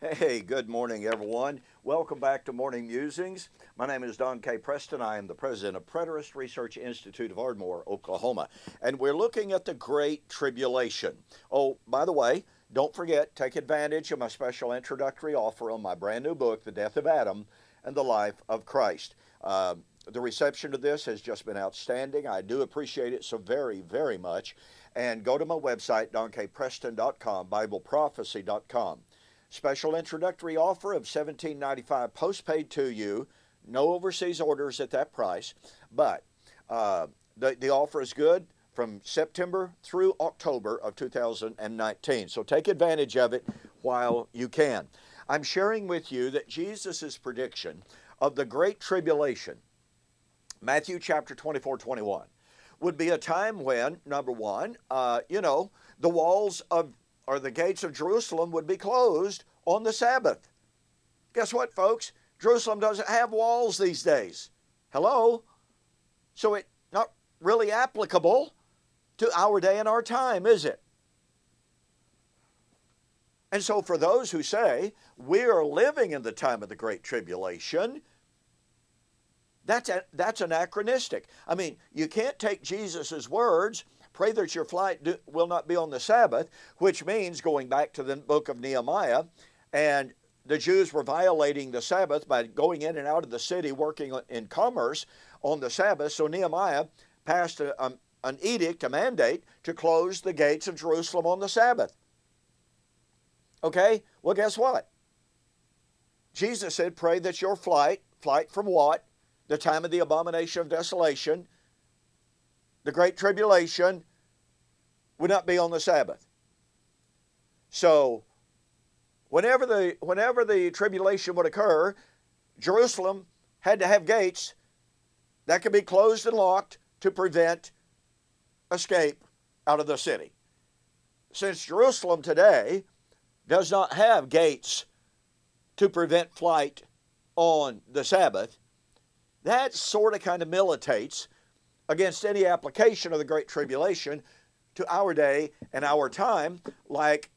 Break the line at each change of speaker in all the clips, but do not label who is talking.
Hey, good morning, everyone. Welcome back to Morning Musings. My name is Don K. Preston. I am the president of Preterist Research Institute of Ardmore, Oklahoma. And we're looking at the Great Tribulation. Oh, by the way, don't forget, take advantage of my special introductory offer on my brand new book, The Death of Adam and the Life of Christ. The reception of this has just been outstanding. I do appreciate it so very, very much. And go to my website, donkpreston.com, BibleProphecy.com. Special introductory offer of $17.95 postpaid to you. No overseas orders at that price. But the offer is good from September through October of 2019. So take advantage of it while you can. I'm sharing with you that Jesus' prediction of the Great Tribulation, Matthew chapter 24-21, would be a time when, number one, the walls of or the gates of Jerusalem would be closed on the Sabbath. Guess what, folks? Jerusalem doesn't have walls these days. Hello? So it's not really applicable to our day and our time, is it? And so for those who say we are living in the time of the Great Tribulation, that's anachronistic. I mean, you can't take Jesus' words, pray that your flight will not be on the Sabbath, which means, going back to the book of Nehemiah, and the Jews were violating the Sabbath by going in and out of the city working in commerce on the Sabbath. So Nehemiah passed an edict, a mandate, to close the gates of Jerusalem on the Sabbath. Okay? Well, guess what? Jesus said, pray that your flight from what? The time of the abomination of desolation, the Great Tribulation, would not be on the Sabbath. So, whenever the tribulation would occur, Jerusalem had to have gates that could be closed and locked to prevent escape out of the city. Since Jerusalem today does not have gates to prevent flight on the Sabbath, that sort of kind of militates against any application of the Great Tribulation to our day and our time, like,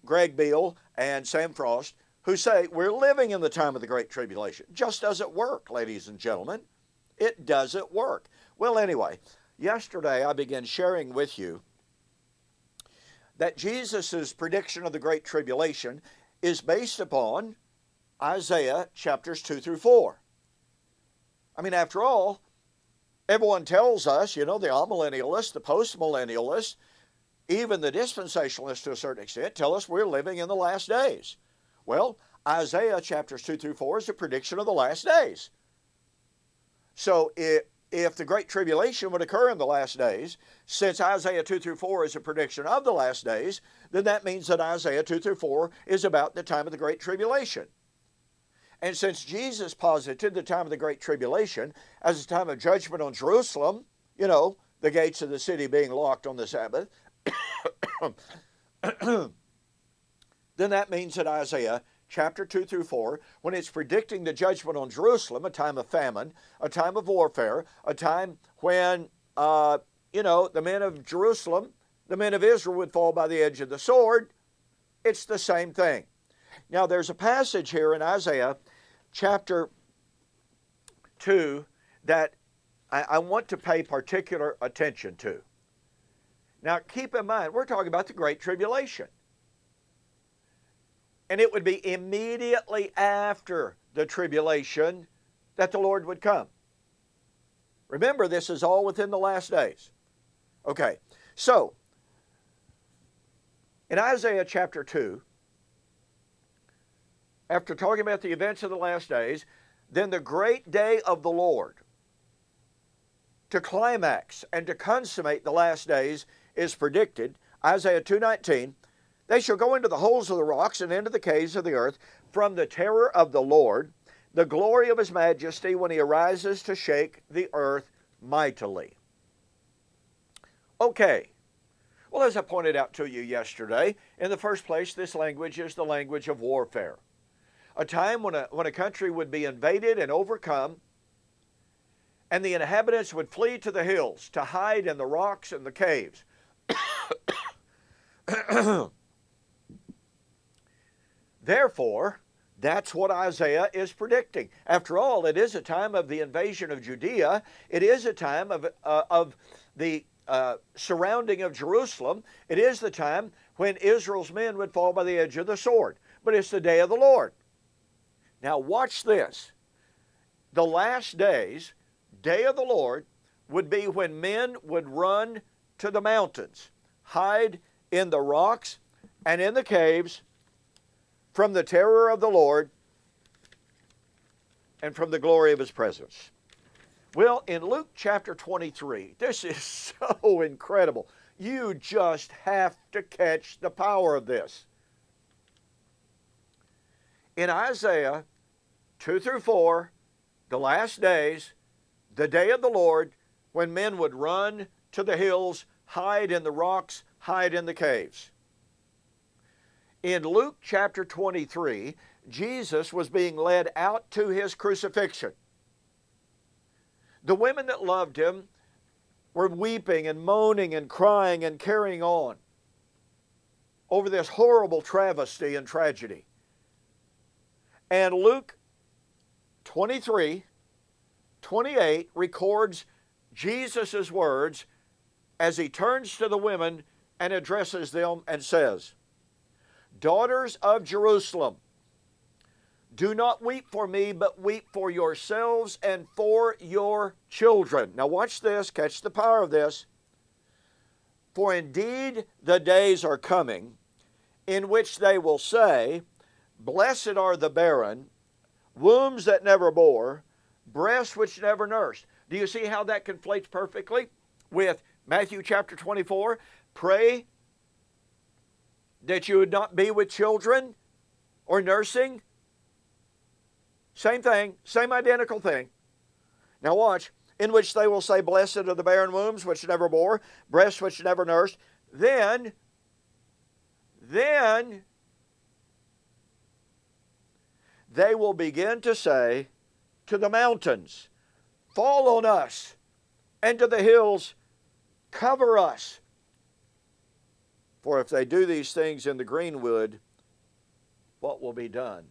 Greg Beale and Sam Frost, who say we're living in the time of the Great Tribulation. Just doesn't work, ladies and gentlemen. It doesn't work. Well, anyway, yesterday I began sharing with you that Jesus' prediction of the Great Tribulation is based upon Isaiah chapters 2 through 4. I mean, after all, everyone tells us, the amillennialists, the postmillennialists, even the dispensationalists to a certain extent, tell us we're living in the last days. Well, Isaiah chapters 2 through 4 is a prediction of the last days. So if the Great Tribulation would occur in the last days, since Isaiah 2 through 4 is a prediction of the last days, then that means that Isaiah 2 through 4 is about the time of the Great Tribulation. And since Jesus posited the time of the Great Tribulation as a time of judgment on Jerusalem, the gates of the city being locked on the Sabbath, then that means that Isaiah chapter 2 through 4, when it's predicting the judgment on Jerusalem, a time of famine, a time of warfare, a time when, the men of Jerusalem, the men of Israel would fall by the edge of the sword, it's the same thing. Now, there's a passage here in Isaiah chapter 2 that I want to pay particular attention to. Now, keep in mind, we're talking about the Great Tribulation. And it would be immediately after the tribulation that the Lord would come. Remember, this is all within the last days. Okay, so in Isaiah chapter 2, after talking about the events of the last days, then the great day of the Lord, to climax and to consummate the last days, is predicted. Isaiah 2:19, they shall go into the holes of the rocks and into the caves of the earth from the terror of the Lord, the glory of his majesty when he arises to shake the earth mightily. Okay. Well, as I pointed out to you yesterday, in the first place, this language is the language of warfare. A time when a country would be invaded and overcome, and the inhabitants would flee to the hills to hide in the rocks and the caves. Therefore, that's what Isaiah is predicting. After all, it is a time of the invasion of Judea. It is a time of the surrounding of Jerusalem. It is the time when Israel's men would fall by the edge of the sword. But it's the day of the Lord. Now watch this. The last days, day of the Lord, would be when men would run to the mountains, hide in the rocks and in the caves from the terror of the Lord and from the glory of His presence. Well, in Luke chapter 23, this is so incredible. You just have to catch the power of this. In Isaiah 2 through 4, the last days, the day of the Lord, when men would run to the hills, hide in the rocks, hide in the caves. In Luke chapter 23, Jesus was being led out to His crucifixion. The women that loved Him were weeping and moaning and crying and carrying on over this horrible travesty and tragedy. And Luke 23:28 records Jesus' words as He turns to the women and addresses them and says, "Daughters of Jerusalem, do not weep for me, but weep for yourselves and for your children." Now watch this, catch the power of this. "For indeed the days are coming in which they will say, Blessed are the barren, wombs that never bore, breasts which never nursed." Do you see how that conflates perfectly with Matthew chapter 24? Pray that you would not be with children or nursing. Same thing, same identical thing. Now watch. "In which they will say, Blessed are the barren wombs which never bore, breasts which never nursed. Then they will begin to say to the mountains, Fall on us, and to the hills, cover us. For if they do these things in the greenwood, what will be done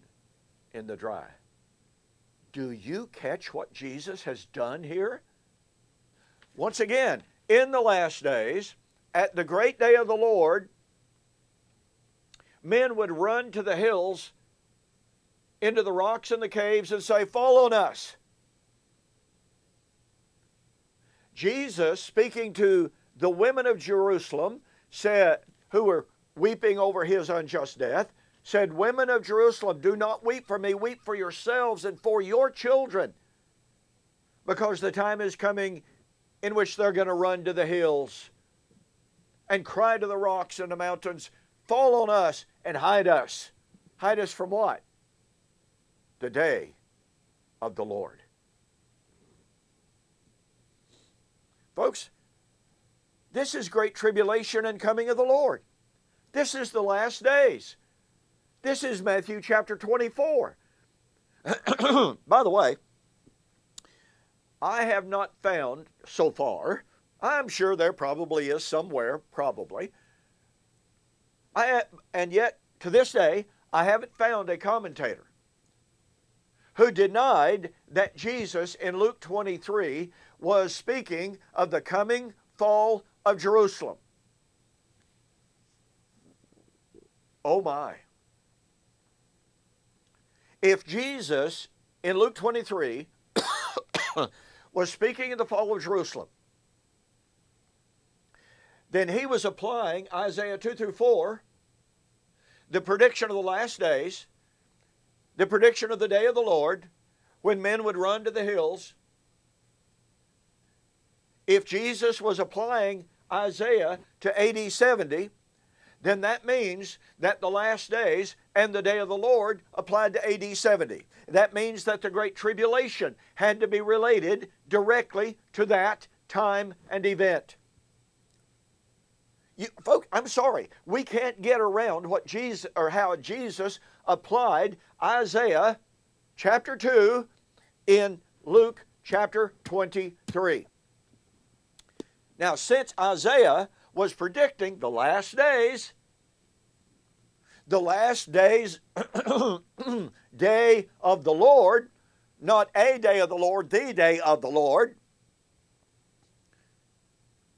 in the dry?" Do you catch what Jesus has done here? Once again, in the last days, at the great day of the Lord, men would run to the hills, into the rocks and the caves, and say, Fall on us. Jesus, speaking to the women of Jerusalem, who were weeping over His unjust death, said, "Women of Jerusalem, do not weep for me, weep for yourselves and for your children, because the time is coming in which they're going to run to the hills and cry to the rocks and the mountains, Fall on us and hide us." Hide us from what? The day of the Lord. Folks, this is great tribulation and coming of the Lord. This is the last days. This is Matthew chapter 24. By the way, I have not found so far, I'm sure there probably is somewhere, probably, and yet to this day, I haven't found a commentator who denied that Jesus in Luke 23 was speaking of the coming fall of Jerusalem. Oh my. If Jesus in Luke 23 was speaking of the fall of Jerusalem, then He was applying Isaiah 2 through 4, the prediction of the last days, the prediction of the day of the Lord, when men would run to the hills. If Jesus was applying Isaiah to AD 70, then that means that the last days and the day of the Lord applied to AD 70. That means that the Great Tribulation had to be related directly to that time and event. Folks, I'm sorry, we can't get around what Jesus, or how Jesus applied Isaiah chapter 2 in Luke chapter 23. Now, since Isaiah was predicting the last days day of the Lord, not a day of the Lord, the day of the Lord,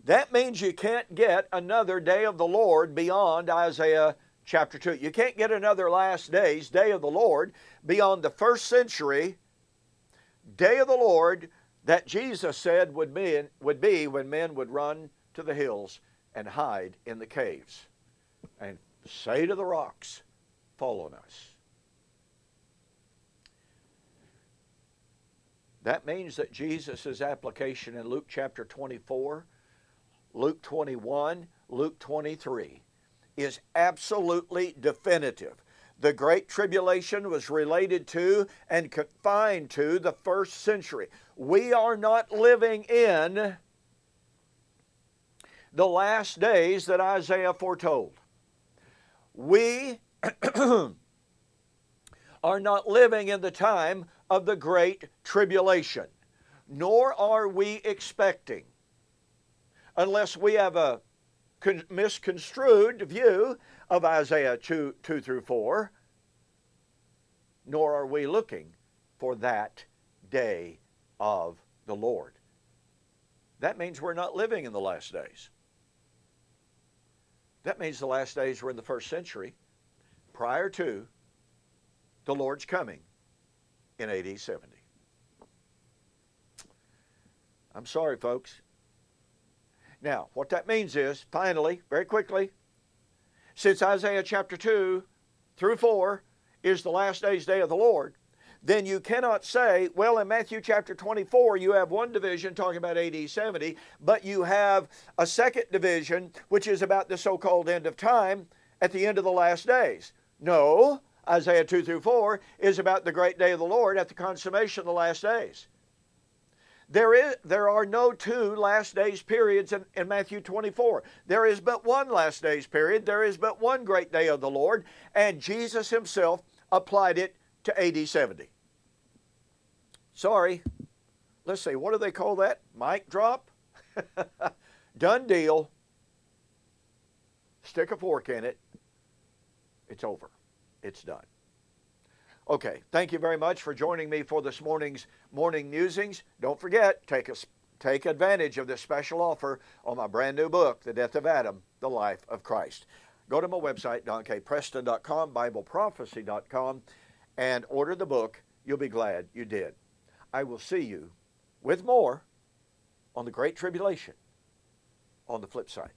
that means you can't get another day of the Lord beyond Isaiah chapter 2. You can't get another last days, day of the Lord, beyond the first century day of the Lord that Jesus said would be when men would run to the hills and hide in the caves and say to the rocks, fall on us. That means that Jesus' application in Luke chapter 24, Luke 21, Luke 23 is absolutely definitive. The Great Tribulation was related to and confined to the first century. We are not living in the last days that Isaiah foretold. We are not living in the time of the Great Tribulation, nor are we expecting, unless we have a misconstrued view of Isaiah 2 through 4, nor are we looking for that day of the Lord. That means we're not living in the last days. That means the last days were in the first century, prior to the Lord's coming in AD 70. I'm sorry, folks. Now, what that means is, finally, very quickly, since Isaiah chapter 2 through 4 is the last day's day of the Lord, then you cannot say, well, in Matthew chapter 24, you have one division talking about AD 70, but you have a second division, which is about the so-called end of time at the end of the last days. No, Isaiah 2 through 4 is about the great day of the Lord at the consummation of the last days. There are no two last days periods in Matthew 24. There is but one last days period. There is but one great day of the Lord, and Jesus himself applied it to AD 70. Sorry. Let's see, what do they call that? Mic drop? Done deal. Stick a fork in it. It's over. It's done. Okay, thank you very much for joining me for this morning's morning musings. Don't forget, take advantage of this special offer on my brand new book, The Death of Adam, The Life of Christ. Go to my website, donkpreston.com, bibleprophecy.com, and order the book. You'll be glad you did. I will see you with more on the Great Tribulation on the flip side.